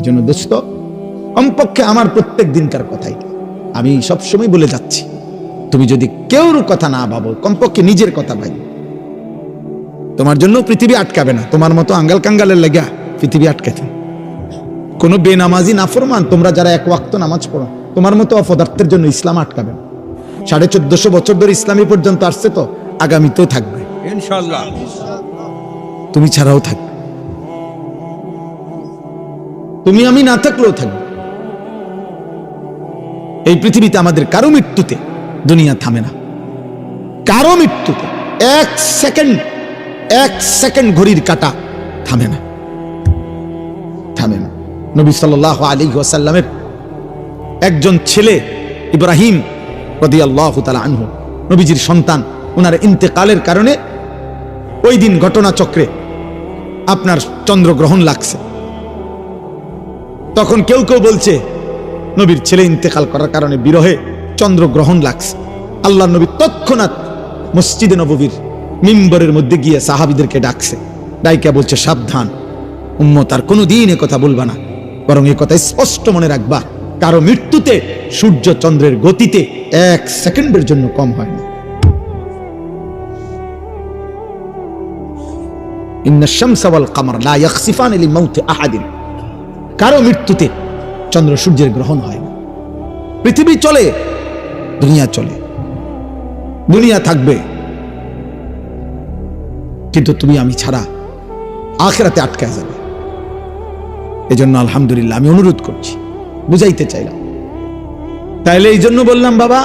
জন্য দোস্ত, কমপক্ষে আমার প্রত্যেক দিনকার কথাই আমি সবসময় বলে যাচ্ছি, তুমি যদি কেউর কথা না ভাবো, কমপক্ষে নিজের কথা ভাই। তোমার জন্য পৃথিবী আটকাবে না, তোমার মতো আঙ্গাল কাঙ্গালের লেগা পৃথিবী আটকাতে। কোন বেনামাজি নাফরমান তোমরা যারা এক ওয়াক্ত নামাজ পড়ো, তোমার মতো অপদার্থের জন্য ইসলাম আটকাবে না। 1450 বছর ধরে ইসলামী পর্যন্ত আসছে, তো আগামীতেও থাকবে ইনশাআল্লাহ, তুমি ছাড়াও থাকবে, তুমি আমি না থাকলেও থাকবে। এই পৃথিবীতে আমাদের কারো মৃত্যুতে দুনিয়া থামে না, কারো মৃত্যুতে এক সেকেন্ড ঘড়ির কাঁটা থামে না, থামে না। নবী সাল্লাল্লাহু আলাইহি ওয়াসাল্লামের একজন ছেলে ইব্রাহিম রাদিয়াল্লাহু তাআলা আনহু, নবীজির সন্তান, ওনার ইন্তেকালের কারণে ওই দিন ঘটনাচক্রে আপনার চন্দ্রগ্রহণ লাগছে। তখন কেউ কেউ বলছে নবীর ছেলে ইন্তেকাল করার কারণে বিরহে চন্দ্রগ্রহণ লাগছে। আল্লাহর নবী তৎক্ষণাৎ মসজিদে নববীর মিম্বরের মধ্যে গিয়ে সাহাবীদেরকে ডাকছে, ডাইকা বলছে, সাবধান উম্মত, আর কোনোদিন এ কথা বলবা না, বরং এ কথা স্পষ্ট মনে রাখবা, কারো মৃত্যুতে সূর্য চন্দ্রের গতিতে এক সেকেন্ডের জন্য কম হয় না। ইন্নাশ শামসা ওয়াল কামার লা ইয়াখসিফানি লিমাউতি আহাদিন, কারো মৃত্যুতে চন্দ্র সূর্যের গ্রহণ হয় না। পৃথিবী চলে, দুনিয়া চলে, দুনিয়া থাকবে, কিন্তু তুমি আমি ছাড়া আখিরাতে আটকায় যাবে। এজন্য আলহামদুলিল্লাহ আমি অনুরোধ করছি, বুঝাইতে চাইলাম। তাইলে এই জন্য বললাম, বাবা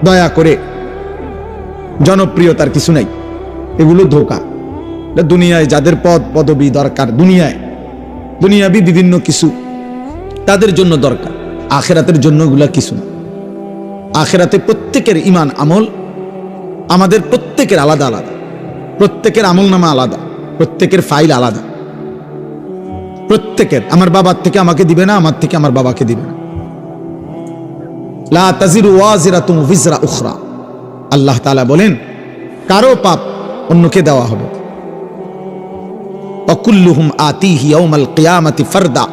দয়া করে, জনপ্রিয়তার কিছু নাই, এগুলো ধোঁকা। দুনিয়ায় যাদের পদ পদবি দরকার, দুনিয়াবি বিভিন্ন কিছু তাদের জন্য দরকার, আখিরাতের জন্য এগুলা কিছু না। আখিরাতে প্রত্যেকের ঈমান আমল আমাদের প্রত্যেকের আলাদা আলাদা, প্রত্যেকের আমলনামা আলাদা, প্রত্যেকের ফাইল আলাদা, প্রত্যেকের। আমার বাবার থেকে আমাকে দিবে না, আমার থেকে আমার বাবাকে দিবে না। লা তাজিরু ওয়াজিরাতুন বিজরা উখরা, আল্লাহ তাআলা বলেন কারো পাপ অন্যকে দেওয়া হবে। ওয়াকুল্লুহুম আতিহি ইয়াউমাল কিয়ামাতি ফারদা,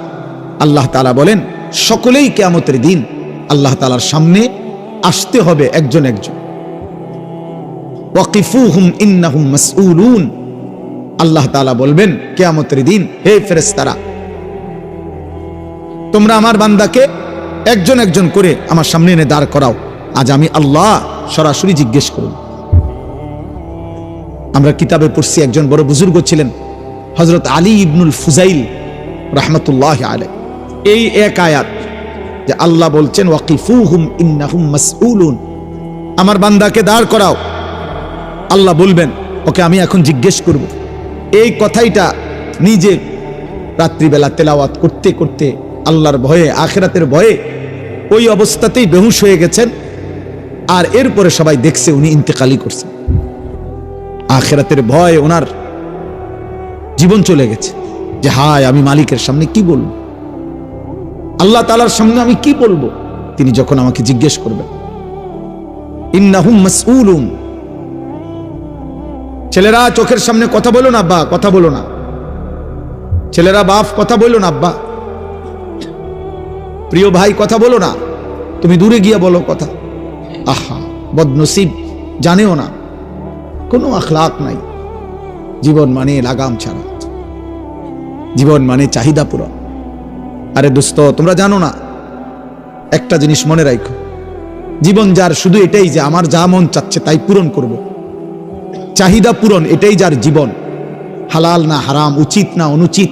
আল্লাহ তাআলা বলেন সকলেই কিয়ামতের দিন আল্লাহ তাআলার সামনে আসতে হবে একজন একজন। ওয়াকিফুহুম ইন্নাহুম মাসউলুন, আল্লাহ তাআলা বলবেন কিয়ামতের দিন, হে ফেরেশতারা, তোমরা আমার বান্দাকে একজন একজন করে আমার সামনে এনে দাঁড় করাও, আজ আমি আল্লাহ সরাসরি জিজ্ঞেস করব। আমরা কিতাবে পড়ছি, একজন বড় বুজুর্গ ছিলেন হযরত আলী ইবনুল ফুজাইল রাহমাতুল্লাহি আলাইহি, এই এক আয়াত যে আল্লাহ বলছেন ওয়াকিফুহুম ইন্নাহুম মাসউলুন, আমার বান্দাকে দাঁড় করাও, আল্লাহ বলবেন ওকে আমি এখন জিজ্ঞেস করব। এই কথাইটা নিজে রাত্রিবেলা তেলাওয়াত করতে করতে আল্লাহর ভয়ে, আখিরাতের ভয়ে ওই অবস্থাতেই বেহুশ হয়ে গেছেন। আর এরপরে সবাই দেখছে উনি ইন্তেকালই করছেন। আখিরাতের ভয় ওনার জীবন চলে গেছে, যে হায় আমি মালিকের সামনে কি বলবো, আল্লাহ তাআলার সামনে আমি কি বলবো, তিনি যখন আমাকে জিজ্ঞেস করবেন। ইন্নাহুম মাসউলুন, ছেলেরা চোখের সামনে কথা বলো না আব্বা, কথা বলো না, ছেলেরা বাপ কথা বলো না আব্বা, প্রিয় ভাই কথা বলো না, তুমি দূরে গিয়ে বলো কথা। আহা বদনসিব, জানেও না, কোনো আখলাক নাই, জীবন মানে লাগাম ছাড়া, জীবন মানে চাহিদা পূরণ। আরে দোস্ত, তোমরা জানো না, একটা জিনিস মনে রাখো, জীবন যার শুধু এটাই যে আমার যা মন চাচ্ছে তাই পূরণ করব, চাহিদা পূরণ, এটাই যার জীবন। হালাল না হারাম, উচিত না অনুচিত,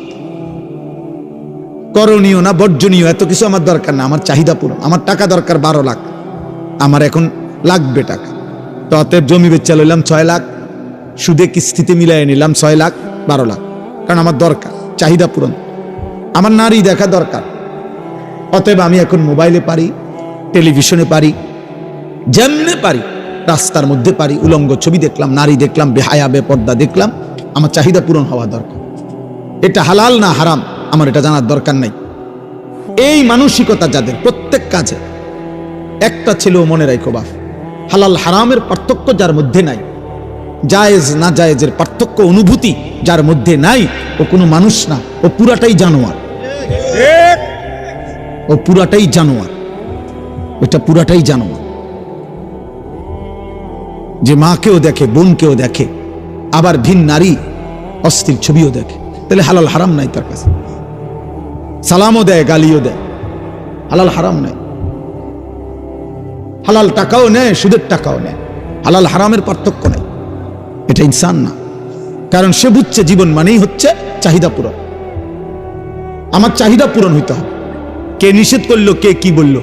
করণীয় না বর্জনীয়, এত কিছু আমার দরকার না, আমার চাহিদা পূরণ। আমার টাকা দরকার 12 লাখ, আমার এখন লাগবে টাকা, তো অতএব জমি বেচা লইলাম 6 লাখ, সুদে কিস্তিতে মিলাই নিলাম 6 লাখ 12 লাখ, কারণ আমার দরকার, চাহিদা পূরণ। আমার নারী দেখা দরকার, অতএব আমি এখন মোবাইলে পারি, টেলিভিশনে পারি, যেমনে পারি, রাস্তার মধ্যে পারি, উলঙ্গ ছবি দেখলাম, নারী দেখলাম, বেহায়া বেপর্দা দেখলাম, আমার চাহিদা পূরণ হওয়া দরকার। এটা হালাল না হারাম আমার এটা জানার দরকার নাই। এই মানসিকতা যাদের, প্রত্যেক কাজে একটা ছেলেও মনে রাখো বাপ, হালাল হারামের পার্থক্য যার মধ্যে নাই, জায়েজ না জায়েজের পার্থক্য অনুভূতি যার মধ্যে নাই, ও কোনো মানুষ না, ও পুরাটাই জানোয়ার। ও পুরাটাই জানোয়ার, ওইটা পুরাটাই জানোয়ার। যে মাকেও দেখে, বোনকেও দেখে, আবার ভিন নারী অস্থির ছবিও দেখে, তাহলে হালাল হারাম নাই তার কাছে। সালামও দেয়, গালিও দেয়, হালাল হারাম নাই। হালাল টাকাও নেয়, সুদের টাকাও নেয়, হালাল হারামের পার্থক্য নাই। এটা ইনসান না, কারণ সে বুঝছে জীবন মানেই হচ্ছে চাহিদা পূরণ। আমার চাহিদা পূরণ হইতে হবে। কে নিষেধ করলো, কে কি বললো?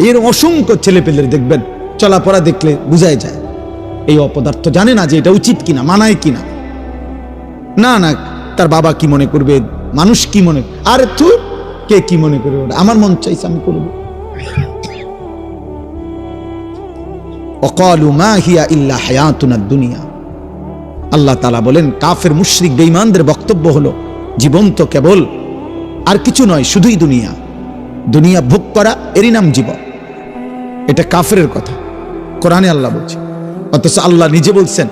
এর অসংখ্য ছেলে পেলের দেখবেন চলাপড়া দেখলে বুঝাই যায় এই অপদার্থ জানে না যে এটা উচিত কিনা, মানায় কিনা। না না, তার বাবা কি মনে করবে, মানুষ কি মনে, আরে তুই কে কি মনে করবে, আমার মন চাইছে আমি করবো। ওয়াকালু মা হিয়া ইল্লা হায়াতুনা দুনিয়া। আল্লাহ তাআলা বলেন, কাফের মুশরিক বেঈমানদের বক্তব্য হলো জীবন তো কেবল আর কিছু নয়, শুধুই দুনিয়া। দুনিয়া ভোগ করা, এরই নাম জীবন। এটা কাফেরের কথা, কোরআনে আল্লাহ বলছে। অথচ আল্লাহ নিজে বলছেন,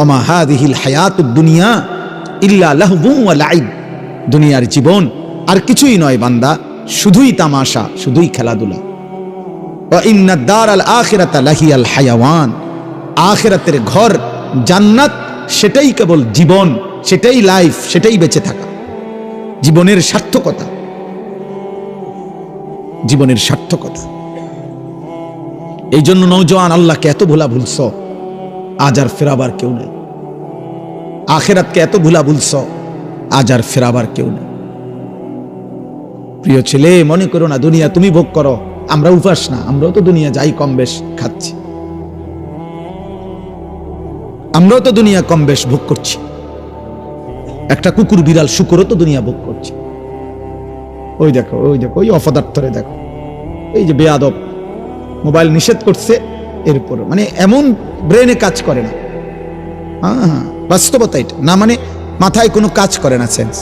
ওমা হাযিহিল হায়াতুদ দুনিয়া ইল্লা লাহবুন ওয়া লাইব। দুনিয়ার জীবন আর কিছুই নয় বান্দা, শুধুই তামাশা, শুধুই খেলাধুলা। ওয়া ইন্নাদ দারাল আখিরাতা লাহিয়াল হায়াওয়ান। আখিরাতের ঘর জান্নাত, সেটাই কেবল জীবন, সেটাই লাইফ, সেটাই বেঁচে থাকা, জীবনের সার্থকতা, জীবনের সার্থকতা। এই জন্য নওজোয়ান, আল্লাহকে এত ভোলা ভুলছ, আজ আর ফেরাবার কেউ নেই। আখিরাতকে এত ভোলা ভুলছ, আজ আর ফেরাবার কেউ নেই। প্রিয় ছেলে, মনে করো না দুনিয়া তুমি ভোগ করো, আমরা উপাস না, আমরাও তো দুনিয়া যাই কম বেশ খাচ্ছি, আমরাও তো দুনিয়া কম বেশ ভোগ করছি। একটা কুকুর, বিড়াল, শুকরও তো দুনিয়া ভোগ করছে। ওই দেখো, ওই দেখো, ওই অপদার্থরে দেখো, এই যে বেয়াদব, মোবাইল নিষেধ করছে, এরপর মানে এমন ব্রেনে কাজ করে না। হ্যাঁ, বাস্তবতা এটা না, মানে মাথায় কোনো কাজ করে না, সেন্স।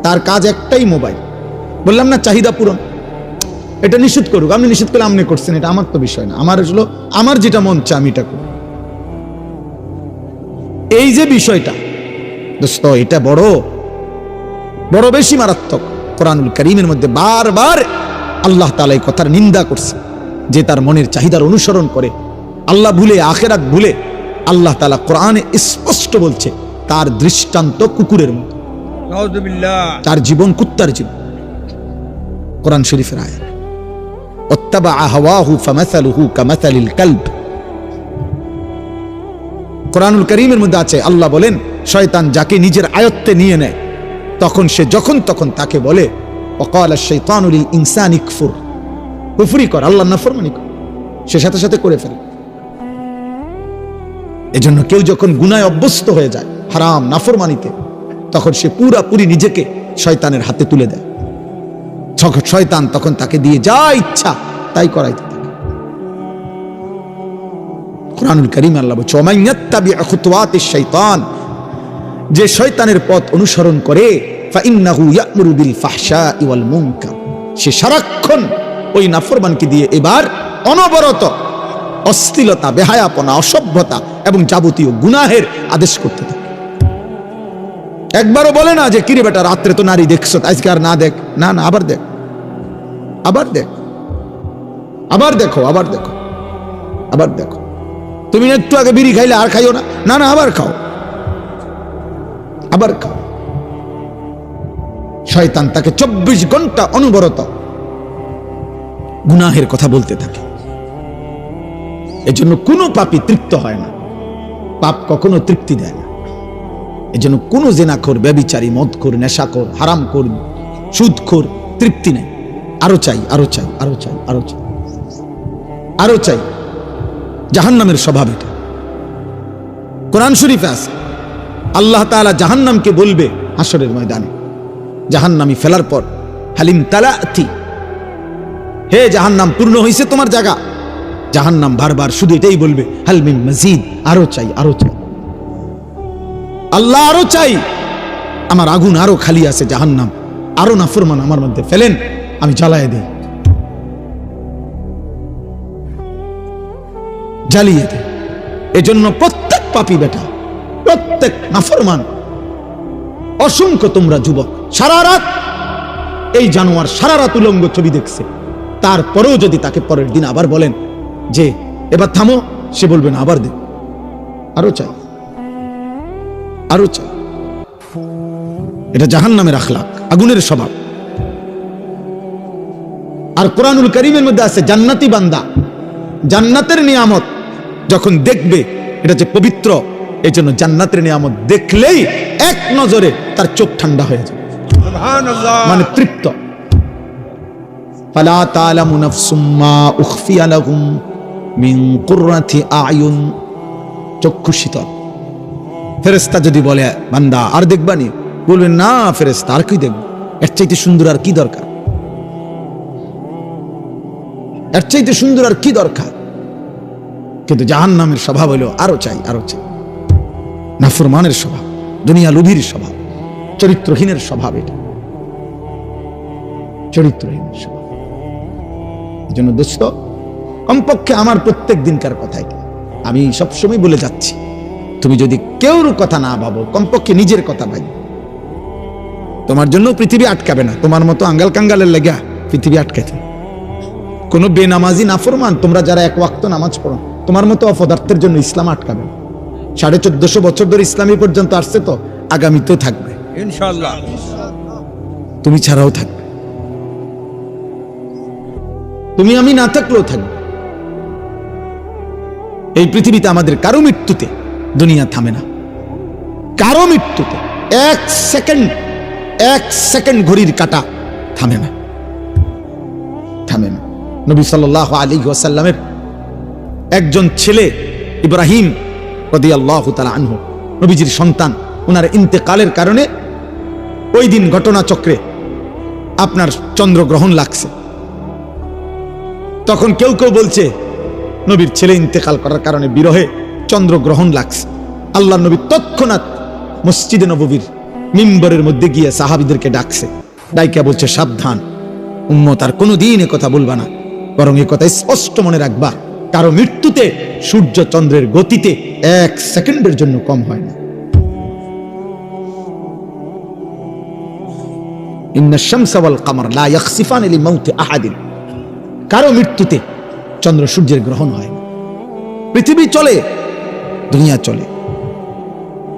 তার কাজ একটাই, মোবাইল। বললাম না চাহিদা পূরণ। এটা নিষেধ করুক, আপনি নিষেধ করে আপনি করছেন, এটা আমার তো বিষয় না। আমার হলো আমার যেটা মন চায় আমি এটা করি। এই যে বিষয়টা দোস্ত, এটা বড় বড় বেশি মারাত্মক। কোরআনুল কারীমের মধ্যে বারবার আল্লাহ তাআলা এই কথার নিন্দা করছে, যে তার মনের চাহিদার অনুসরণ করে, আল্লাহ ভুলে, আখিরাত ভুলে। আল্লাহ তাআলা কোরআনে স্পষ্ট বলছে, তার দৃষ্টান্ত কুকুরের মতো, তার জীবন কুত্তার জীবন। কোরআন শরীফের আয়াত, ওয়াত্তাবা হাওয়াহু ফামাসালুহু কামাসালিল কালব। কোরআনুল কারীমের মধ্যে আছে, আল্লাহ বলেন, শয়তান যাকে নিজের আয়ত্তে নিয়ে নেয়, তখন সে যখন তখন তাকে বলে, ওয়াকালা শাইতানু লিল ইনসানি কুফর, কুফরি কর, আল্লাহর নাফরমানি কর, সে সাথে সাথে করে ফেলে। এজন্য কেউ যখন গুনায় অভ্যস্ত হয়ে যায়, হারাম নাফরমানিতে, তখন সে পুরাপুরি নিজেকে শয়তানের হাতে তুলে দেয়। শয়তান তখন তাকে দিয়ে যা ইচ্ছা তাই করাইতে থাকে। কোরআনুল কারীম আল্লাহ বলছে, ওয়া মান ইয়াত্তাবি' খুতুওয়াতিশ শাইতান, যে শয়তানের পথ অনুসরণ করে, ফাইন্নাহু ইয়া'মুরু বিল ফাহশাই ওয়াল মুনকার, সে সারাক্ষণ ওই নাফরমানকে দিয়ে এবার অনবরত অশ্লীলতা, বেহায়াপনা, অসভ্যতা এবং যাবতীয় গুনাহের আদেশ করতে থাকে। একবারও বলে না যে কিরে বেটা রাত্রে তো নারী দেখছো, আজকে আর না দেখ, না না, আবার দেখ, আবার দেখ, আবার দেখো, আবার দেখো, আবার দেখো। তুমি একটু আগে বিড়ি খাইলে আর খাইও না, না না, আবার খাও, আবার খাও। শয়তান তাকে 24 ঘন্টা অনবরত গুনাহের কথা বলতে থাকে। এজন্য কোনো পাপী তৃপ্ত হয় না, পাপ কখনো তৃপ্তি দেয় না। এজন্য কোনো জিনাখোর, ব্যভিচারী, মদখোর, নেশাখোর, হারামখোর, সুদখোর তৃপ্তি নেই, আরো চাই, আরো চাই, আরো চাই, আরো চাই, আরো চাই। জাহান্নামের স্বভাব এটা। কোরআন শরীফে আছে, আল্লাহ তাআলা জাহান্নামকে বলবে হাসরের ময়দানে, জাহান্নামী ফেলার পর, হালিম তালাতি, হে জাহান্নাম, পূর্ণ হয়েছে তোমার জায়গা। জাহান্নাম বারবার শুধু এটাই বলবে, হাল মিন মাজিদ, আরো চাই, আরো চাই, আল্লাহ আরো চাই, আমার আগুন আরো খালি আছে, জাহান্নাম আরো নাফরমান আমার মধ্যে ফেলেন, আমি জ্বালায় দেই, জ্বালিয়ে দেই। এজন্য প্রত্যেক পাপী বেটা, প্রত্যেক নাফরমান, অসংখ্য তোমরা যুবক সারা রাত এই জানোয়ার সারা রাত উলঙ্গ ছবি দেখছে, তারপরেও যদি তাকে পরের দিন আবার বলেন যে এবার থামো, সে বলবে না, আবার দেখ, আরো চাই, আরো চাই। এটা জাহান্নামের আখলাক, আগুনের স্বভাব। আর কোরআনুল কারীমের মধ্যে আছে জান্নাতি বান্দা জান্নাতের নিয়ামত যখন দেখবে, এটা যে পবিত্র, এই জন্য জান্নাতের নিয়ামত দেখলেই এক নজরে তার চোখ ঠান্ডা হয়ে যায়, মানে তৃপ্ত। ফালা তা'লামু নাফসুম মা উখফিয়া লাহুম মিন কুররাতি আ'য়ুন, চক্ষু শীতল। ফেরেশতা যদি বলে বান্দা আর দেখবানি, বলবেন না ফেরেশতা আর কি দেখব, এর চাইতে সুন্দর আর কি দরকার, এর চাইতে সুন্দর আর কি দরকার। কিন্তু জাহান্নামের স্বভাব হলো আরো চাই, আরো চাই। নাফরমানের স্বভাব, দুনিয়া লোভীর স্বভাব, চরিত্রহীনের স্বভাব, এটা চরিত্রহীনের স্বভাব। এই জন্য দোস্ত, কমপক্ষে আমার প্রত্যেক দিনকার কথা এটা আমি সবসময় বলে যাচ্ছি, তুমি যদি কেউর কথা না ভাবো, কমপক্ষে নিজের কথা ভাই। তোমার জন্য পৃথিবী আটকাবে না, তোমার মতো আঙ্গাল কাঙ্গালের লেগা পৃথিবী আটকাইতে কোন বেনামাজি নাফরমান, তোমরা যারা এক ওয়াক্ত নামাজ পড়ো, তোমার মতো অপদার্থের জন্য ইসলাম আটকাবে। 1450 বছর ধরে ইসলামী পর্যন্ত আসছে, তো আগামীতেও থাকবে ইনশাআল্লাহ, তুমি ছাড়াও থাকবে, তুমি আমি না থাকলেও থাকবে। এই পৃথিবীতে আমাদের কারো মৃত্যুতে দুনিয়া থামে না, কারো মৃত্যুতে এক সেকেন্ড ঘড়ির কাঁটা থামে না, থামে না। নবী সাল্লাল্লাহু আলাইহি ওয়াসাল্লামের একজন ছেলে ইব্রাহিম রাদিয়াল্লাহু তাআলা আনহু, নবীজির সন্তান, ওনার ইন্তেকালের কারণে ওই দিন ঘটনাচক্রে আপনার চন্দ্রগ্রহণ লাগছে। তখন কেউ কেউ বলছে নবীর ছেলে ইন্তেকাল করার কারণে বিরহে চন্দ্রগ্রহণ লাগছে। আল্লাহর নবী তৎক্ষণাৎ মসজিদে নববীর মিম্বরের মধ্যে গিয়ে সাহাবীদেরকে ডাকছে, ডাইকা বলছে, সাবধান উম্মত, আর কোনোদিন এ কথা বলবা না, বরং এ কথা স্পষ্ট মনে রাখবা, কারো মৃত্যুতে সূর্য চন্দ্রের গতিতে এক সেকেন্ডের জন্য কম হয় না। ইন্নাশ শামসা ওয়াল কামার লা ইয়াখসিফান লিমাউতি আহাদিন, কারো মৃত্যুতে চন্দ্র সূর্যের গ্রহণ হয় না। পৃথিবী চলে, দুনিয়া চলে,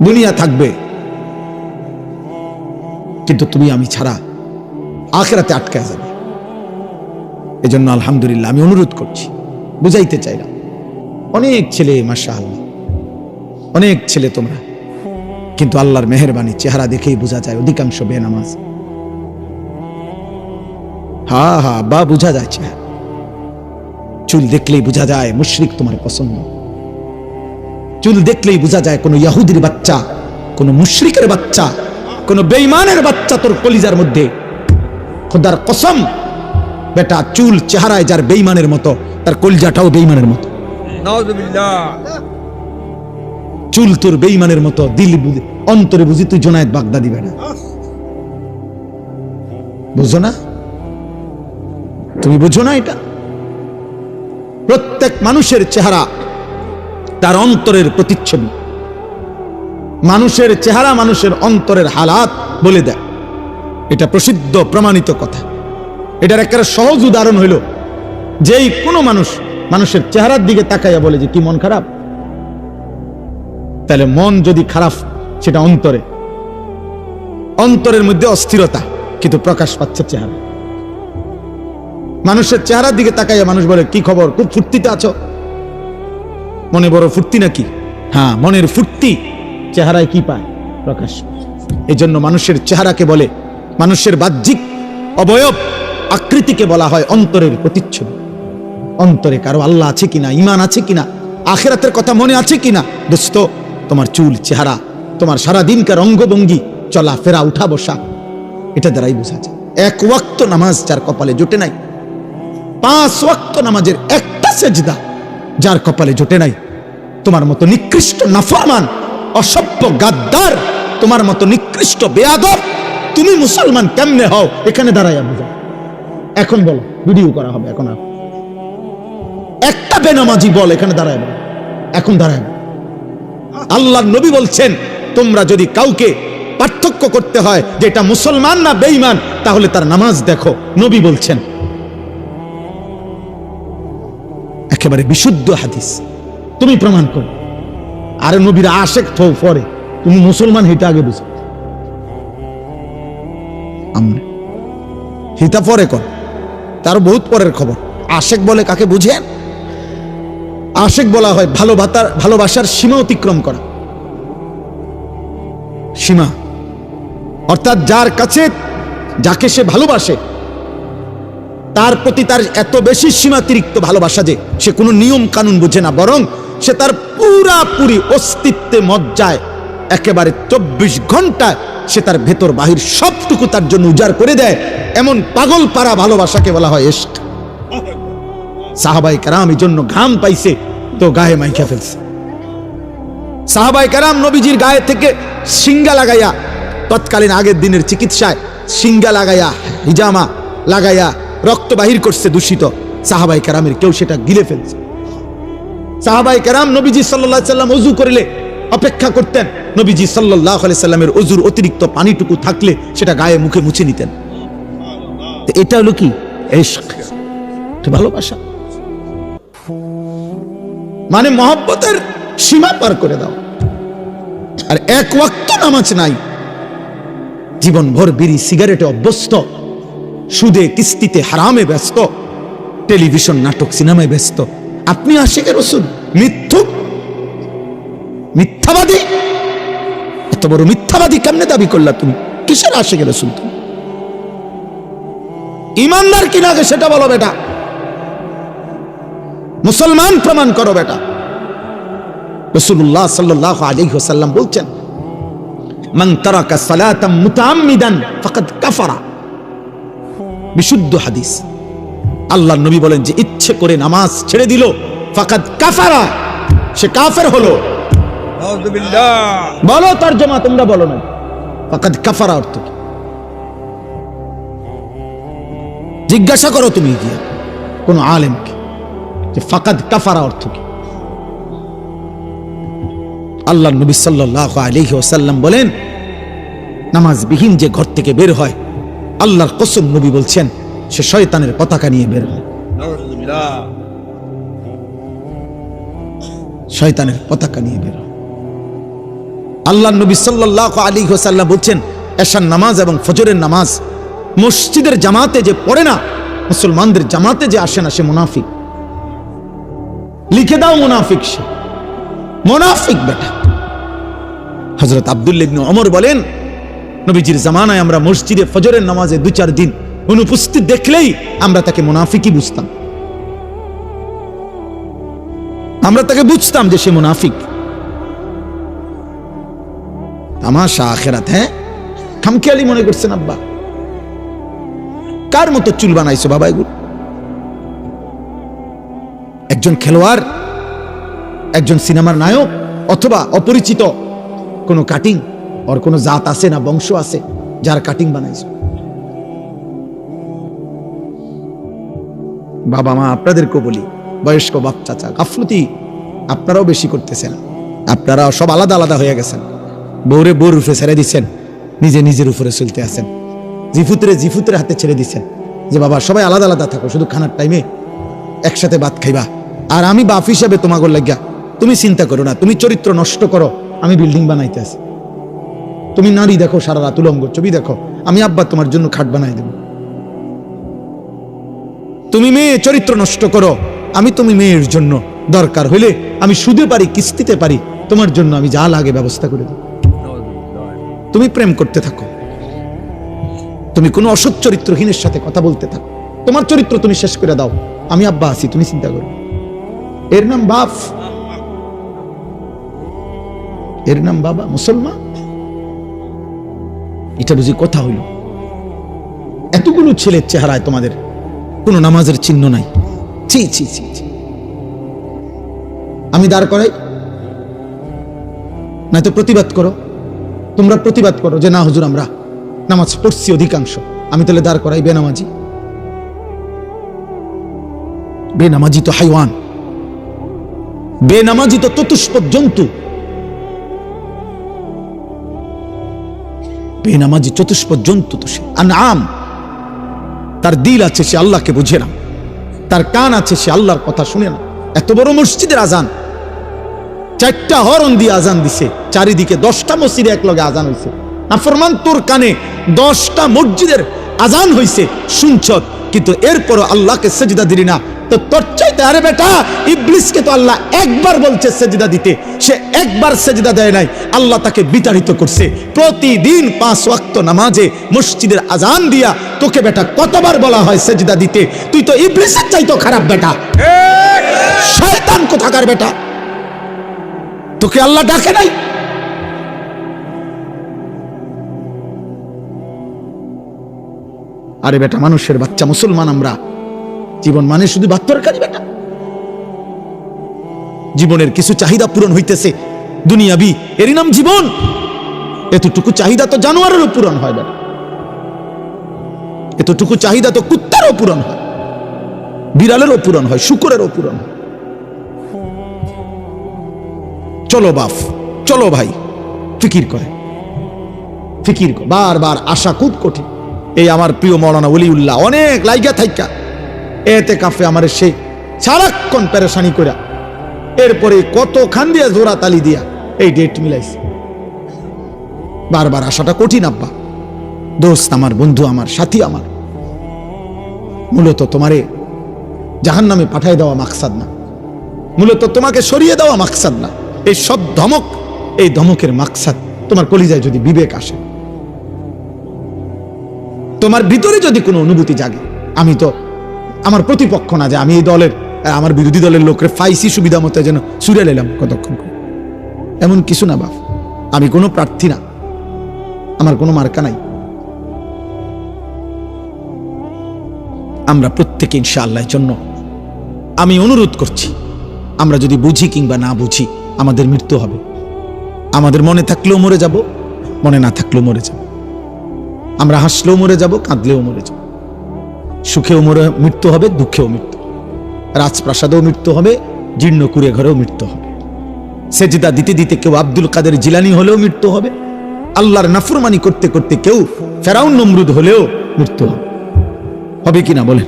দুনিয়া থাকবে, কিন্তু তুমি আমি ছাড়া আখিরাতে আটকায় যাবে। এজন্য আলহামদুলিল্লাহ আমি অনুরোধ করছি, বুঝাইতে চাইলাম, অনেক ছেলে মাশাআল্লাহ, অনেক ছেলে তোমরা, কিন্তু আল্লাহর মেহেরবানি চেহারা দেখেই বোঝা যায় অধিকাংশ বেনামাজ। হ্যাঁ বা বোঝা যাচ্ছে, চুল দেখলেই বোঝা যায় মুশরিক তোমার পছন্দ, চুল দেখলেই বোঝা যায় কোন ইহুদির বাচ্চা, কোন মুশরিকের বাচ্চা, কোন বেঈমানের বাচ্চা তোর কলিজার মধ্যে। খোদার কসম বেটা, চুল চেহারায় যার বেঈমানের মতো, তার কলিজাটাও বেঈমানের মতো। নাউযুবিল্লাহ। চুল তোর বেঈমানের মতো, দিল বুঝি, অন্তরে বুঝি তুই জুনায়েদ বাগদাদি বেটা, বুঝো না? তুমি বুঝো না এটা? প্রত্যেক মানুষের চেহারা তার অন্তরের প্রতিচ্ছবি। মানুষের চেহারা মানুষের অন্তরের হালাত বলে দেয়, এটা প্রসিদ্ধ প্রমাণিত কথা। এটার একটা সহজ উদাহরণ হইল, যেই কোনো মানুষ মানুষের চেহারার দিকে তাকাইয়া বলে যে কি মন খারাপ, তাহলে মন যদি খারাপ, সেটা অন্তরে, অন্তরের মধ্যে অস্থিরতা, কিন্তু প্রকাশ পাচ্ছে চেহারা। মানুষের চেহারার দিকে তাকাইয়া মানুষ বলে কি খবর, খুব ফুর্তিতে আছো, মনে বড় ফুর্তি নাকি? হ্যাঁ, মনের ফুর্তি চেহারায় কি পায়? প্রকাশ। এই জন্য মানুষের চেহারাকে বলে, মানুষের বাহ্যিক অবয়ব আকৃতিকে বলা হয় অন্তরের প্রতিচ্ছবি। অন্তরে কারো আল্লাহ আছে কিনা, ঈমান আছে কিনা, আখিরাতের কথা মনে আছে কিনা, দোস্ত তোমার চুল চেহারা, তোমার সারা দিনকার অঙ্গভঙ্গি, চলা ফেরা, উঠা বসা, এটা দ্বারাই বোঝা যায়। এক ওয়াক্ত নামাজ যার কপালে জোটে নাই, 5 ওয়াক্ত নামাজের একটা সেজদা যার কপালে জোটে নাই, তোমার মতো নিকৃষ্ট নাফরমান, অসভ্য গাদ্দার, তোমার মতো নিকৃষ্ট বেয়াদব তুমি মুসলমান কেমনে হও? এখানে দাঁড়াইয়া বুঝা। এখন বলো, ভিডিও করা হবে, এখন একটা বেনামাজি বল, এখানে দাঁড়ায় বল, এখন দাঁড়ায়। আল্লাহর নবী বলছেন, তোমরা যদি কাউকে পার্থক্য করতে হয় যে এটা মুসলমান না বেঈমান, তাহলে তার নামাজ দেখো। নবী বলছেন, একেবারে বিশুদ্ধ হাদিস, তুমি প্রমাণ করো। আরে নবীর আশেক তো পরে, তুমি মুসলমান হিটা আগে বুঝো, হিতা পরে কর, তার বহুত পরের খবর। আশেক বলে কাকে বুঝেন? আশেক বলা হয় ভালোবাসার সীমা অতিক্রম করা। সীমা অর্থাৎ যার কাছে, যাকে সে ভালোবাসে, তার প্রতি তার এত বেশি সীমাতিরিক্ত ভালোবাসা যে সে কোনো নিয়ম কানুন বুঝে না, বরং সে তার পুরাপুরি অস্তিত্বে মজ্জায় একেবারে 24 ঘন্টায় সে তার ভেতর বাহির সবটুকু তার জন্য উজাড় করে দেয়। এমন পাগল পারা ভালোবাসাকে বলা হয় ইশক। সাহাবায়ে কেরাম এই জন্য ঘাম পাইছে তো গায়ে মাইখা ফেলছে। সাহাবায়ে কেরাম নবীজির গায়ে থেকে সিঙ্গা লাগাইয়া, তৎকালীন আগের দিনের চিকিৎসায় সিঙ্গা লাগাইয়া, হিজামা লাগাইয়া রক্ত বাহির করছে দূষিত। সাহাবায়ে কেরামের কেউ সেটা গিলে ফেলছে। সাহাবায়ে কেরাম নবীজি সাল্লাল্লাহু আলাইহি সাল্লাম ওযু করিলে অপেক্ষা করতেন, নবীজি সাল্লাল্লাহু আলাইহি সাল্লামের ওযুর অতিরিক্ত পানিটুকু থাকলে সেটা গায়ে মুখে মুছে নিতেন। এটা হলো কি? ইশক, ভালোবাসা, মানে মহব্বতের সীমা পার করে দাও। আর এক ওয়াক্ত নামাজ নাই, জীবনভর বিড়ি সিগারেটে অভ্যস্ত, সুদে কিস্তিতে হারামে ব্যস্ত, টেলিভিশন নাটক সিনেমায় ব্যস্ত। আপনি আশিকে রাসূল, মিথ্যুক, মিথ্যাবাদী। এত বড় মিথ্যাবাদী কেমনে দাবি করলা তুমি? কিসের আশিকে রাসূল তুমি? ইমানদার কিনা আগে সেটা বলো বেটা, মুসলমান প্রমাণ করো বেটা। রাসূলুল্লাহ সাল্লাল্লাহু আলাইহি ওয়াসাল্লাম বলছেন, মান তারাকা সালাতাম মুতাআম্মিদান ফাকাদ কাফারা। বিশুদ্ধ হাদিস। আল্লাহর নবী বলেন যে ইচ্ছে করে নামাজ ছেড়ে দিল, ফাকাদ কাফারা, সে কাফের হলো। নাউযুবিল্লাহ। বলো তরজমা, তোমরা বলো না। ফাকাদ কাফারা অর্থ কি? জিজ্ঞাসা করো তুমি গিয়ে কোন আলেমকে যে ফাকাদ কাফারা অর্থ কি? আল্লাহর নবী সাল্লাল্লাহু আলাইহি ওয়াসাল্লাম বলেন, নামাজবিহীন যে ঘর থেকে বের হয়, আল্লাহর কসম নবী বলছেন সে শয়তানের পতাকা নিয়ে বের হয়। শয়তানের পতাকা নিয়ে বের হয়। আল্লাহর নবী সাল্লাল্লাহু আলাইহি ওয়াসাল্লাম বলছেন, এশার নামাজ এবং ফজরের নামাজ মসজিদের জামাতে যে পড়ে না, মুসলমানদের জামাতে যে আসে না, সে মুনাফিক। লিখে দাও, মুনাফিক সে, মুনাফিক বেটা। হযরত আব্দুল্লাহ ইবনে ওমর বলেন, নবীজির জামানায় আমরা মসজিদে ফজরের নামাজে 2-4 দিন অনুপস্থিত দেখলেই আমরা তাকে মুনাফিকই বুঝতাম। আমরা তাকে বুঝতাম যে সে মুনাফিক। তামাশা আখিরাত। হ্যাঁ, খামখেয়ালি মনে করছেন আব্বা? কার মতো চুল বানাইছো বাবা এগুলো? একজন খেলোয়াড়, একজন সিনেমার নায়ক, অথবা অপরিচিত কোন কাটিং, ওর কোন জাত আছে না বংশ আছে যার কাটিং বানাইছো? বাবা মা আপনাদেরকে বলি, বয়স্ক বাপ চাচা, গাফলতি আপনারাও বেশি করতেছেন। আপনারা সব আলাদা আলাদা হয়ে গেছেন। বউরে বউর উপরে ছেড়ে দিচ্ছেন, নিজে নিজের উপরে চলতে আছেন। জিফুতের হাতে ছেড়ে দিচ্ছেন যে বাবা সবাই আলাদা আলাদা থাকো, শুধু খানার টাইমে একসাথে ভাত খাইবা। আর আমি বাপ হিসাবে তোমাকে লাগিয়া, তুমি চিন্তা করো না, তুমি চরিত্র নষ্ট করো, আমি বিল্ডিং বানাইতে আছি। তুমি নারী দেখো, সারা রাত উলঙ্গ ছবি দেখো, আমি আব্বা তোমার জন্য খাট বানাই দেব। তুমি মেয়ে চরিত্র নষ্ট করো, তুমি মেয়ের জন্য দরকার হইলে আমি সুদে পারি, কিস্তিতে পারি, তোমার জন্য আমি যা লাগে ব্যবস্থা করে দেব। তুমি প্রেম করতে থাকো, তুমি কোনো অসৎ চরিত্রহীনের সাথে কথা বলতে থাকো, তোমার চরিত্র তুমি শেষ করে দাও, আমি আব্বা আছি, তুমি চিন্তা করো। এর নাম বাপ, এর নাম বাবা, মুসলমান। এটা বুঝি কথা হইল? এতগুলো ছেলের চেহারায় তোমাদের কোনো নামাজের চিহ্ন নাই। ছি ছি ছি ছি। আমি দাঁড় করাই, নয়তো প্রতিবাদ করো। তোমরা প্রতিবাদ করো যে না হুজুর আমরা নামাজ পড়ছি অধিকাংশ, আমি তাহলে দাঁড় করাই বেনামাজি। বেনামাজি তো হাইওয়ান, বেনামাজি তো চতুষ্পদ জন্তু। বেনামাজি চতুষ্পদ জন্তু তো সে আনআম। তার দিল আছে, সে আল্লাহকে বুঝে না। তার কান আছে, সে আল্লাহর কথা শুনে না। এত বড় মসজিদের আজান, 4টা হরন দিয়ে আজান দিছে, চারিদিকে 10টা মসজিদে এক লগে আজান হয়েছে। নাফরমান তোর কানে 10টা মসজিদের আজান হয়েছে, শুনছ, কিন্তু এরপরও আল্লাহকে সেজদা দিলি না। তো তোর চাইতে, আরে বেটা, ইবলিসকে তো আল্লাহ একবার বলছে সেজদা দিতে, সে একবার সেজদা দেয় নাই, আল্লাহ তাকে বিতাড়িত করছে। প্রতিদিন 5 ওয়াক্ত নামাজে মসজিদের আজান দিয়া তোকে বেটা কতবার বলা হয় সেজদা দিতে? তুই তো ইবলিসের চাইতো খারাপ বেটা, শয়তান কোথাকার বেটা, তোকে আল্লাহ ডাকে নাই? আরে বেটা, মানুষের বাচ্চা, মুসলমান আমরা। জীবন মানে শুধু বাত্তরকারী বেটা। জীবনের কিছু চাহিদা পূরণ হইতেছে দুনিয়াবি, এরই নাম জীবন। এতটুকু চাহিদা তো জানোয়ারেরও পূরণ হয় বেটা, এতটুকু চাহিদা তো কুত্তারও পূরণ হয়, বিড়ালেরও পূরণ হয়, শুকরেরও পূরণ হয়। চলো বাপ, চলো ভাই, ফিকির করে, ফিকির করে। বারবার আসা খুব কঠিন। এই আমার প্রিয় মৌলানা ওলিউল্লাহ অনেক লাইগা থাইকা এতে কাফে আমার সেই সারাক্ষণ পেরেশানি করে, এরপরে কত খান দিয়া জোড়া তালি দিয়া এই ডেট মিলাইছে। বারবার আসাটা কঠিন আব্বা। দোস্ত আমার, বন্ধু আমার, সাথী আমার, মূলত তোমারে জাহান্নামে পাঠায় দেওয়া মাকসাদ না, মূলত তোমাকে সরিয়ে দেওয়া মাকসাদ না। এই সব ধমক, এই ধমকের মাকসাদ তোমার কলিজায় যদি বিবেক আসে, তোমার ভিতরে যদি কোনো অনুভূতি জাগে, আমি তো আমার প্রতিপক্ষ না যে আমি এই দলের, আমার বিরোধী দলের লোকরে ফাইসি সুবিধা মতো যেন সুরে এলাম কতক্ষণ, এমন কিছু না বাপ। আমি কোনো প্রার্থী না, আমার কোনো মার্কা নাই। আমরা প্রত্যেকে ইনশাআল্লাহর জন্য আমি অনুরোধ করছি, আমরা যদি বুঝি কিংবা না বুঝি, আমাদের মৃত্যু হবে। আমাদের মনে থাকলেও মরে যাব, মনে না থাকলেও মরে যাব। আমরা হাসলেও মরে যাব, কাঁদলেও মরে যাব। সুখেও মৃত্যু হবে, দুঃখেও মৃত্যু, রাজপ্রাসাদেও মৃত্যু হবে, জীর্ণ কুড়ে ঘরেও মৃত্যু হবে। সেজদা দিতে দিতে কেউ আব্দুল কাদের জিলানী হলেও মৃত্যু হবে, আল্লাহর নাফরমানি করতে করতে কেউ ফেরাউন নমরুদ হলেও মৃত্যু হবে। হবে কিনা বলেন?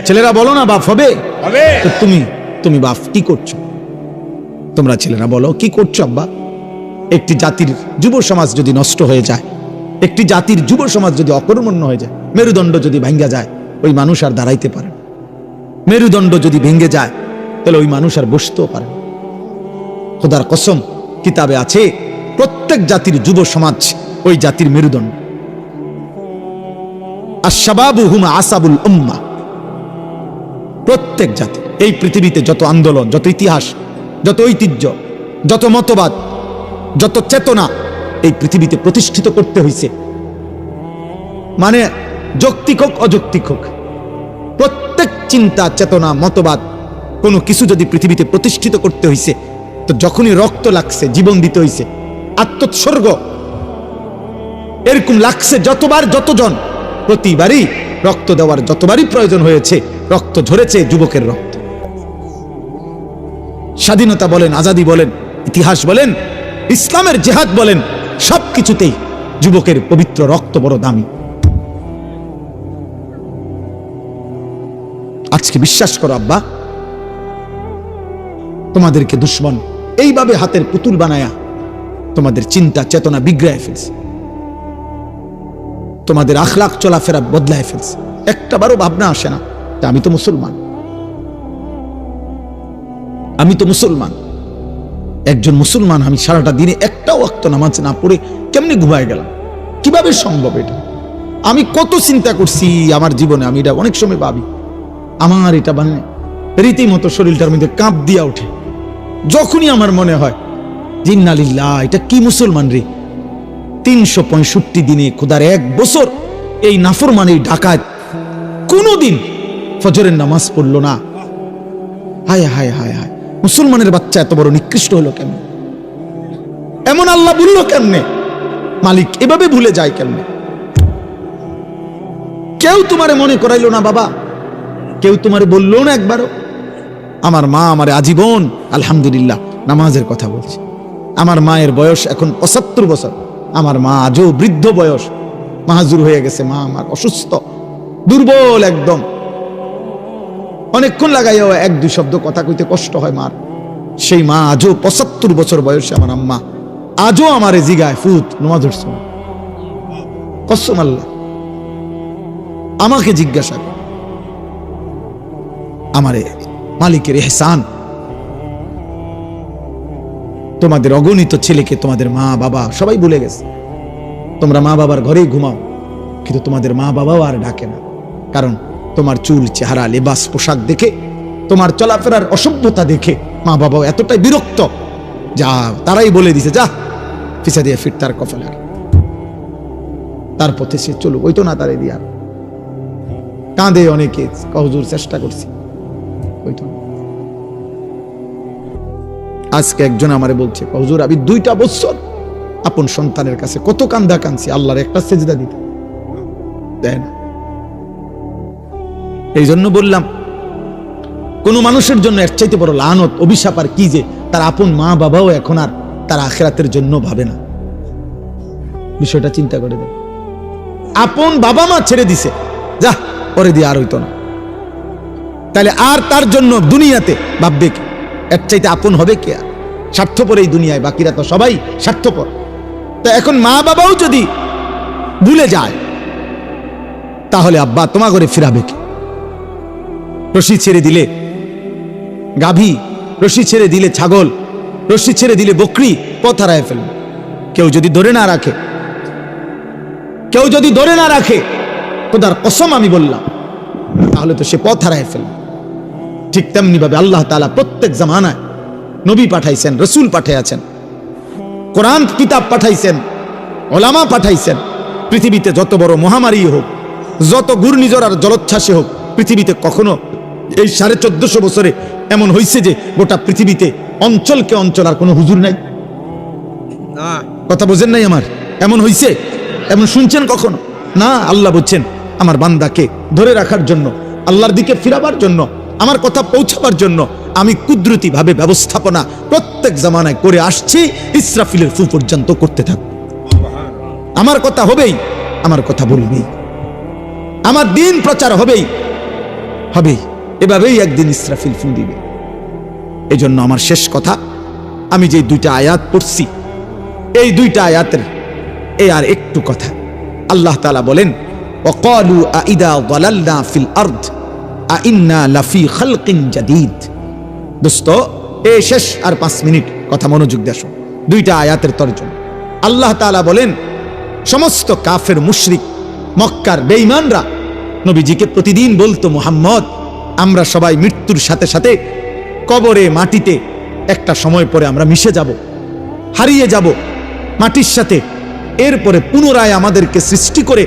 ছেলেরা বলো না বাপ, হবে? তো তুমি বাপ কি করছো? তোমরা ছেলেরা বলো কি করছো আব্বা? একটি জাতির যুব সমাজ যদি নষ্ট হয়ে যায়, একটি জাতির যুব সমাজ যদি অকর্মণ্য হয়ে যায়, মেরুদণ্ড যদি ভাঙ্গা যায়, ওই মানুষ আর দাঁড়াইতে পারে না। মেরুদণ্ড যদি ভেঙে যায়, তাহলে ওই মানুষ আর বসতেও পারে না। খোদার কসম, কিতাবে আছে প্রত্যেক জাতির যুব সমাজ ওই জাতির মেরুদণ্ড। আশ-শাবাবু হুম আসাবুল উম্মাহ। প্রত্যেক জাতি, এই পৃথিবীতে যত আন্দোলন, যত ইতিহাস, যত ঐতিহ্য, যত মতবাদ, যত চেতনা এই পৃথিবীতে প্রতিষ্ঠিত করতে হয়েছে, মানে যৌক্তিক হোক অযৌক্তিক হোক, প্রত্যেক চিন্তা, চেতনা, মতবাদ, কোনো কিছু যদি পৃথিবীতে প্রতিষ্ঠিত করতে হয়েছে, তো যখনই রক্ত লাগছে, জীবন দিতে হয়েছে, আত্মোৎসর্গ এরকম লাগছে যতবার, যতজন, প্রতিবারই রক্ত দেওয়ার যতবারই প্রয়োজন হয়েছে, রক্ত ঝরেছে যুবকের রক্ত। স্বাধীনতা বলেন, আজাদি বলেন, ইতিহাস বলেন, ইসলামের জেহাদ বলেন, সবকিছুতেই যুবকের পবিত্র রক্ত বড় দামি। আজকে বিশ্বাস করো আব্বা, তোমাদেরকে দুশ্মন এইভাবে হাতের পুতুল বানায়া তোমাদের চিন্তা চেতনা বিগড়ায় ফেলছে, তোমাদের আখলাক চলাফেরা বদলায় ফেলছে। একটাবারও ভাবনা আসে না যে আমি তো মুসলমান, আমি তো মুসলমান, একজন মুসলমান, আমি সারাটা দিনে একটা ওয়াক্ত নামাজ না পড়ে কেমনে ঘুমায় গেলাম? কিভাবে সম্ভব এটা? আমি কত চিন্তা করছি আমার জীবনে, আমি এটা অনেক সময় ভাবি, আমার এটা মানে রীতিমতো শরীরটার মধ্যে কাঁপ দিয়া ওঠে যখনই আমার মনে হয় যে ইন্না লিল্লাহ, এটা কি মুসলমান রে, 365 দিনে খোদার 1 বছর এই নাফরমানি ডাকাত কোনোদিন ফজরের নামাজ পড়লো না। হায় হায় হায় হায়, মুসলমানের বাচ্চা এত বড় নিকৃষ্ট হলো কেমনে? এমন আল্লাহ ভুললো কেমনে? মালিক এভাবে ভুলে যায় কেমনে? কেউ তোমারে মনে করাইলো না বাবা, কেউ তোমারে বললো না একবারও? আমার মা আমারে আজীবন, আলহামদুলিল্লাহ, নামাজের কথা বলছে। আমার মায়ের বয়স এখন 75 বছর, আমার মা আজও বৃদ্ধ বয়স, মাহাজুর হয়ে গেছে, মা আমার অসুস্থ, দুর্বল একদম, অনেকক্ষণ লাগাইও এক দুই শব্দ কথা কইতে কষ্ট হয় মার। সেই মা আজও ৭৫ বছর বয়সে আমার আম্মা আজও আমারে জিগায়, ফুত নামাজ পড়ছো না? কসম আল্লাহ, আমাকে জিজ্ঞাসা করে, আমারে মালিকের ইহসান, তোমাদের অগণিত ছেলেকে তোমাদের মা বাবা সবাই ভুলে গেছে। তোমরা মা বাবার ঘরেই ঘুমাও, কিন্তু তোমাদের মা বাবাও আর ডাকে না। কারণ তোমার চুল, চেহারা, লেবাস, পোশাক দেখে, তোমার চলাফেরার অসভ্যতা দেখে মা বাবাও এতটাই বিরক্ত, যা তারাই বলে দিছে, যা পিছা দিয়ে ফির তার কপালে, তার পথে সে চলুক, ওই তো না তারে দিয়া। কাঁদে অনেকে, হুজুর চেষ্টা করছি, ওই তো। আজকে একজন আমারে বলছে, হুজুর আমি 2টা বছর আপন সন্তানের কাছে কত কান্দা কাঁদছি, আল্লাহর একটা সেজদা দিতে দেয় না। এই জন্য বললাম, কোন মানুষের জন্য এর চাইতে বড় লানত, অভিশাপ আর কি যে তার আপন মা বাবাও এখন আর তার আখিরাতের জন্য ভাবে না। বিষয়টা চিন্তা করে দেন। আপন বাবা মা ছেড়ে দিছে, যা পরে দিয়ে আর হইতো না, তাহলে আর তার জন্য দুনিয়াতে ভাববে কি? এর চাইতে আপন হবে কে? স্বার্থপর এই দুনিয়ায়, বাকিরা তো সবাই স্বার্থপর। তো এখন মা বাবাও যদি ভুলে যায়, তাহলে আব্বা তোমা করে ফিরাবে কি? রশি ছেড়ে দিলে গাভী, রশি ছেড়ে দিলে ছাগল, রশি ছেড়ে দিলে বকরি পথ হারায় ফেলবে। কেউ যদি ধরে না রাখে, কেউ যদি ধরে না রাখে, খোদার কসম আমি বললাম, তাহলে তো সে পথ হারায় ফেলবে। ঠিক তেমনি ভাবে আল্লাহ তাআলা প্রত্যেক জামানায় নবী পাঠাইছেন, রসুল পাঠাইয়াছেন, কোরআন কিতাব পাঠাইছেন, ওলামা পাঠাইছেন। পৃথিবীতে যত বড় মহামারী হোক, যত ঘূর্ণিঝড় আর জলোচ্ছ্বাসে হোক, পৃথিবীতে কখনো এই 1450 বছরে এমন হয়েছে যে গোটা পৃথিবীতে অঞ্চলকে অঞ্চল আর কোনো হুজুর নাই? কথা বোঝেন নাই আমার? এমন হয়েছে? এমন শুনছেন কখনো? না। আল্লাহ বলছেন, আমার বান্দাকে ধরে রাখার জন্য, আল্লাহর দিকে ফিরাবার জন্য, আমার কথা পৌঁছাবার জন্য আমি কুদরতি ভাবে ব্যবস্থাপনা প্রত্যেক জামানায় করে আসছি। ইসরাফিলের ফু পর্যন্ত করতে থাকব। আমার কথা হবেই, আমার কথা বলবেই, আমার দিন প্রচার হবেই হবেই। এভাবেই একদিন ইসরাফিল ফু দিবে। এই জন্য আমার শেষ কথা, আমি যে 2টা আয়াত পড়ছি, এই 2টা আয়াতের এই আর একটু কথা। আল্লাহ তাআলা বলেন, ওয়াকালু আইদা যালালনা ফিল আরদ আইন্না লাফি খালকিন জাদীদ। দোস্ত, এই শেষ আর 5 মিনিট কথা মনোযোগ দিয়ে শোনো। 2টা আয়াতের তরজমা। আল্লাহ তাআলা বলেন, সমস্ত কাফের মুশরিক মক্কার বেঈমানরা নবীজিকে প্রতিদিন বলতো, মুহাম্মদ, আমরা সবাই মৃত্যুর সাথে সাথে কবরে মাটিতে একটা সময় পরে আমরা মিশে যাব, হারিয়ে যাব মাটির সাথে। এরপরে পুনরায় আমাদেরকে সৃষ্টি করে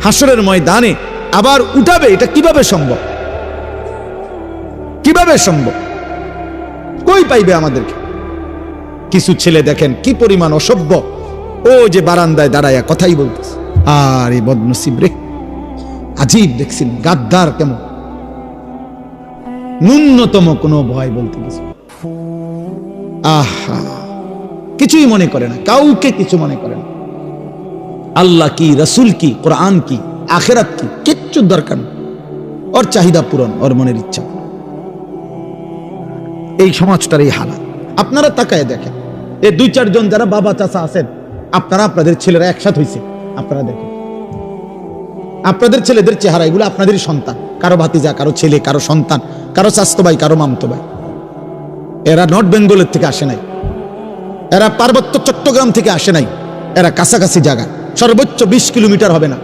হাসরের ময়দানে আবার উঠাবে। এটা কিভাবে সম্ভব? কিভাবে সম্ভব? কই পাইবে আমাদেরকে? কিছু ছেলে দেখেন কি পরিমাণ অসভ্য, ও যে বারান্দায় দাঁড়ায়া কথাই বলতেছে। আর এই বদনসিব রে, আজীব দেখছেন, গাদ্দার কেমন, ন্যূনতম কোনো ভয় বলতে কিছু, আহা, কিছুই মনে করে না, কাউকে কিছু মনে করে না। আল্লাহ কি, রসুল কি, কোরআন কি, আখিরাত কি, কিচ্ছু দরকার না। ওর চাহিদা পূরণ, ওর মনের ইচ্ছা। এই সমাজটার এই হালাত আপনারা তাকায় দেখেন। এই 2-4 জন যারা বাবা চাচা আছেন, আপনারা আপনাদের ছেলেরা একসাথে হয়েছে, আপনারা দেখেন আপনাদের ছেলেদের চেহারা, এগুলো আপনাদেরই সন্তান, কারো ভাতিজা, কারো ছেলে, কারো সন্তান, কারো চাচতো ভাই, কারো মামতো ভাই। এরা নর্থ বেঙ্গলের থেকে আসে নাই, এরা পার্বত্য চট্টগ্রাম থেকে আসে নাই, এরা কাছাকাছি জায়গা, সর্বোচ্চ 20 কিলোমিটার হবে না,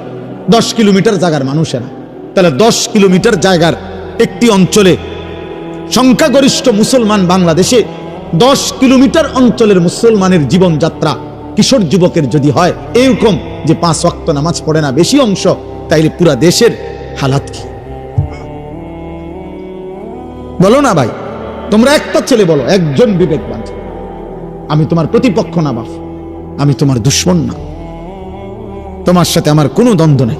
10 কিলোমিটার জায়গার মানুষেরা। তাহলে 10 কিলোমিটার জায়গার একটি অঞ্চলে সংখ্যাগরিষ্ঠ মুসলমান বাংলাদেশে 10 কিলোমিটার অঞ্চলের মুসলমানের জীবনযাত্রা কিশোর যুবকের যদি হয় এরকম যে 5 ওয়াক্ত নামাজ পড়ে না বেশি অংশ, তাইলে পুরা দেশের হালাত কি? বলো না ভাই, তোমরা একটা ছেলে বলো, একজন বিবেকবান, আমি তোমার প্রতিপক্ষ না বাপ, আমি তোমার দুশ্মন না, তোমার সাথে আমার কোনো দ্বন্দ্ব নাই,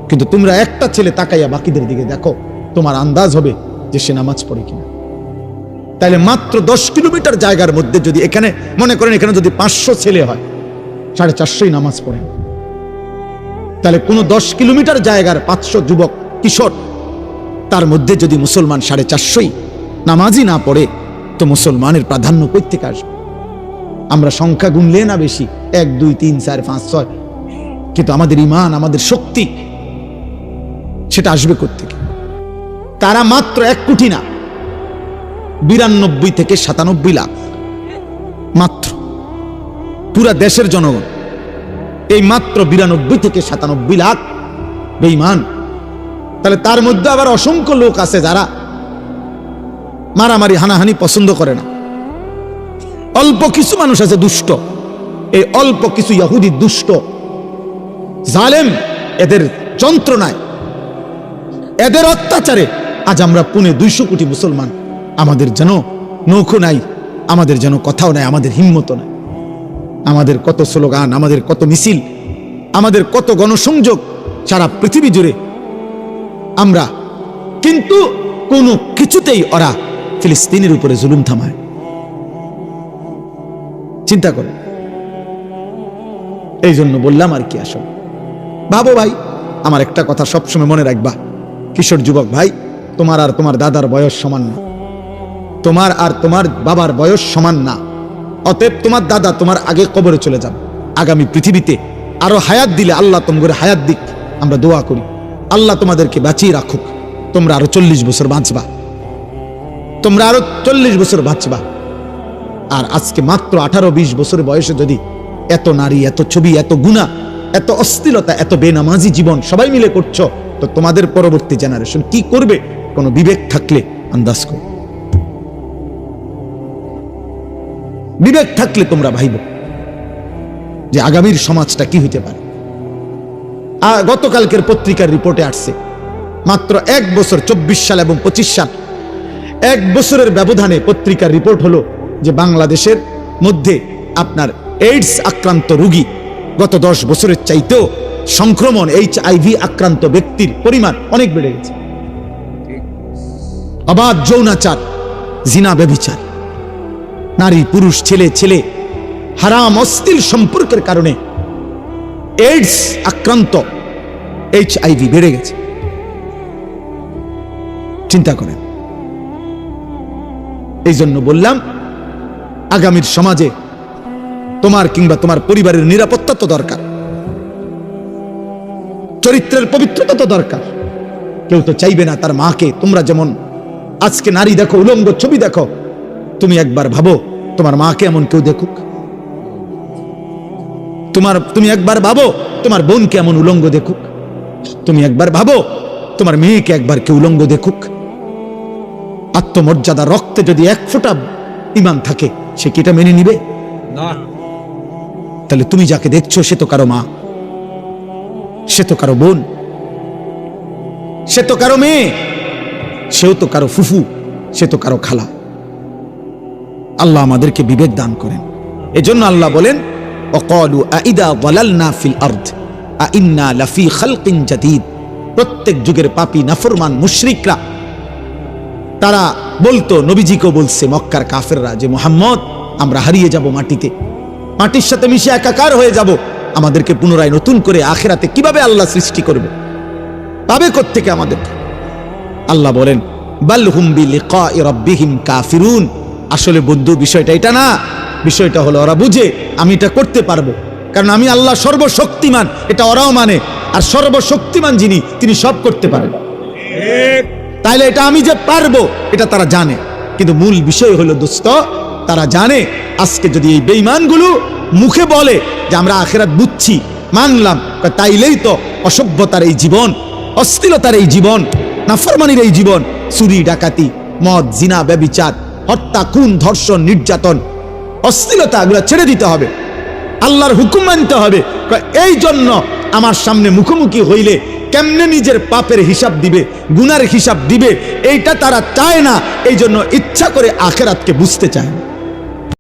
কিন্তু তোমরা একটা ছেলে তাকাইয়া বাকিদের দিকে দেখো, তোমার আন্দাজ হবে যে সে নামাজ পড়ে কিনা। তাইলে মাত্র 10 কিলোমিটার জায়গার মধ্যে যদি এখানে মনে করেন, এখানে যদি 500 ছেলে হয়, 450 নামাজ পড়েন। তাহলে কোন 10 কিলোমিটার জায়গার 500 যুবক কিশোর, তার মধ্যে যদি মুসলমান 450 নামাজই না পড়ে, তো মুসলমানের প্রাধান্য কই থেকে আসবে? আমরা সংখ্যা গুনলে না বেশি, 1 2 3 4 5 6, কিন্তু আমাদের ঈমান, আমাদের শক্তি, সেটা আসবে কোত্থেকে? তারা মাত্র 1 কোটি না, 92 থেকে 97 লাখ মাত্র পুরা দেশের জনগণ। এই মাত্র 92 থেকে 97 লাখ বেঈমান। তাহলে তার মধ্যে আবার অসংখ্য লোক আছে যারা মারামারি হানাহানি পছন্দ করে না। অল্প কিছু মানুষ আছে দুষ্ট, এই অল্প কিছু ইহুদি দুষ্ট জালেম, এদের যন্ত্রণায়, এদের অত্যাচারে আজ আমরা 250 কোটি মুসলমান, আমাদের যেন নৌকো নাই, আমাদের যেন কথাও নাই, আমাদের হিম্মত নাই। আমাদের কত স্লোগান, আমাদের কত মিছিল, আমাদের কত গণসংযোগ সারা পৃথিবী জুড়ে আমরা, কিন্তু কোনো কিছুতেই ওরা ফিলিস্তিনের উপরে জুলুম থামায়। চিন্তা করো। এই জন্য বললাম আর কি, আসলে ভাবো ভাই, আমার একটা কথা সবসময় মনে রাখবা, কিশোর যুবক ভাই, তোমার আর তোমার দাদার বয়স সমান না, তোমার আর তোমার বাবার বয়স সমান না। অতএব তোমার দাদা তোমার আগে কবরে চলে যাবে, আগামী পৃথিবীতে আরো হায়াত দিলে আল্লাহ তোমাদের হায়াত দিক, আমরা দোয়া করি আল্লাহ তোমাদেরকে বাঁচিয়ে রাখুক। তোমরা আরো 40 বছর বাঁচবা, তোমরা আরো 40 বছর বাঁচবা। আর আজকে মাত্র 18-20 বছরের বয়সে যদি এত নারী, এত ছবি, এত গুনাহ, এত অশ্লীলতা, এত বেনামাজি জীবন সবাই মিলে করছো, তো তোমাদের পরবর্তী জেনারেশন কি করবে? কোনো বিবেক থাকলে আন্দাজ করো, বিবেক থাকলে তোমরা ভাইব যে আগামীর সমাজটা কি হইতে পারে। গতকালকের পত্রিকার রিপোর্টে আসছে মাত্র 1 বছর, 24 সাল এবং 25 সাল, 1 বছরের ব্যবধানে পত্রিকার রিপোর্ট হলো যে বাংলাদেশের মধ্যে আপনার এইডস আক্রান্ত রোগী গত 10 বছরের চাইতেও সংক্রমণ HIV আক্রান্ত ব্যক্তির পরিমাণ অনেক বেড়ে গেছে। অবাধ যৌনাচার, জিনা, ব্যভিচার, নারী পুরুষ, ছেলে ছেলে হারাম অশ্লীল সম্পর্কের কারণে এইডস আক্রান্ত, HIV বেড়ে গেছে। চিন্তা করেন। এই জন্য বললাম আগামীর সমাজে তোমার কিংবা তোমার পরিবারের নিরাপত্তা তো দরকার, চরিত্রের পবিত্রতা তো দরকার। কেউ তো চাইবে না তার মাকে, তোমরা যেমন আজকে নারী দেখো, উলঙ্গ ছবি দেখো, তুমি একবার ভাবো তোমার মাকে এমন কেউ দেখুক? তুমি একবার ভাবো তোমার বোনকে এমন উলঙ্গ দেখুক? তুমি একবার ভাবো তোমার মেয়েকে একবার কেউ উলঙ্গ দেখুক? আত্মমর্যাদা, রক্তে যদি 1 ফোঁটা ঈমান থাকে, সে কি এটা মেনে নিবে? না। তাহলে তুমি যাকে দেখছো সে তো কারো মা, সে তো কারো বোন, সে তো কারো মেয়ে, সেও তো কারো ফুফু, সে তো কারো খালা। আল্লাহ আমাদেরকে বিবেক দান করেন। এজন্য আল্লাহ বলেন, ওয়াকালু আইদা যালালনা ফিল আরদ আইন্না লাফি খালকিন জাদীদ। প্রত্যেক যুগের পাপী, নাফরমান, মুশরিকরা তারা বলতো, নবীজিকেও বলছে মক্কার কাফেররা, যে মুহাম্মদ আমরা হারিয়ে যাব মাটিতে, মাটির সাথে মিশে একাকার হয়ে যাব, আমাদেরকে পুনরায় নতুন করে আখিরাতে কিভাবে আল্লাহ সৃষ্টি করবে, পাবে কোত্থেকে আমাদেরকে? আল্লাহ বলেন, বাল হুম বিলিকাই রাব্বিহিম কাফিরুন। আসলে বন্ধু, বিষয়টা এটা না, বিষয়টা হলো ওরা বুঝে আমি এটা করতে পারবো, কারণ আমি আল্লাহ সর্বশক্তিমান, এটা ওরাও মানে। আর সর্বশক্তিমান যিনি, তিনি সব করতে পারেন, তাইলে এটা আমি যে পারবো এটা তারা জানে। কিন্তু মূল বিষয় হলো দোস্ত, তারা জানে আজকে যদি এই বেঈমানগুলো মুখে বলে যে আমরা আখিরাত বুঝছি, মানলাম, তাইলেই তো অসভ্যতার এই জীবন, অশ্লীলতার এই জীবন, নাফরমানির এই জীবন, চুরি ডাকাতি, মদ, জিনা, ব্যভিচার, হত্যা, খুন, ধর্ষণ, নির্যাতন, অশ্লীলতা, এগুলো ছেড়ে দিতে হবে, আল্লাহর হুকুম মানতে হবে। এই জন্য আমার সামনে মুখোমুখি হইলে কেমনে নিজের পাপের হিসাব দিবে, গুনার হিসাব দিবে, এইটা তারা চায় না। এই জন্য ইচ্ছা করে আখিরাতকে বুঝতে চায় না।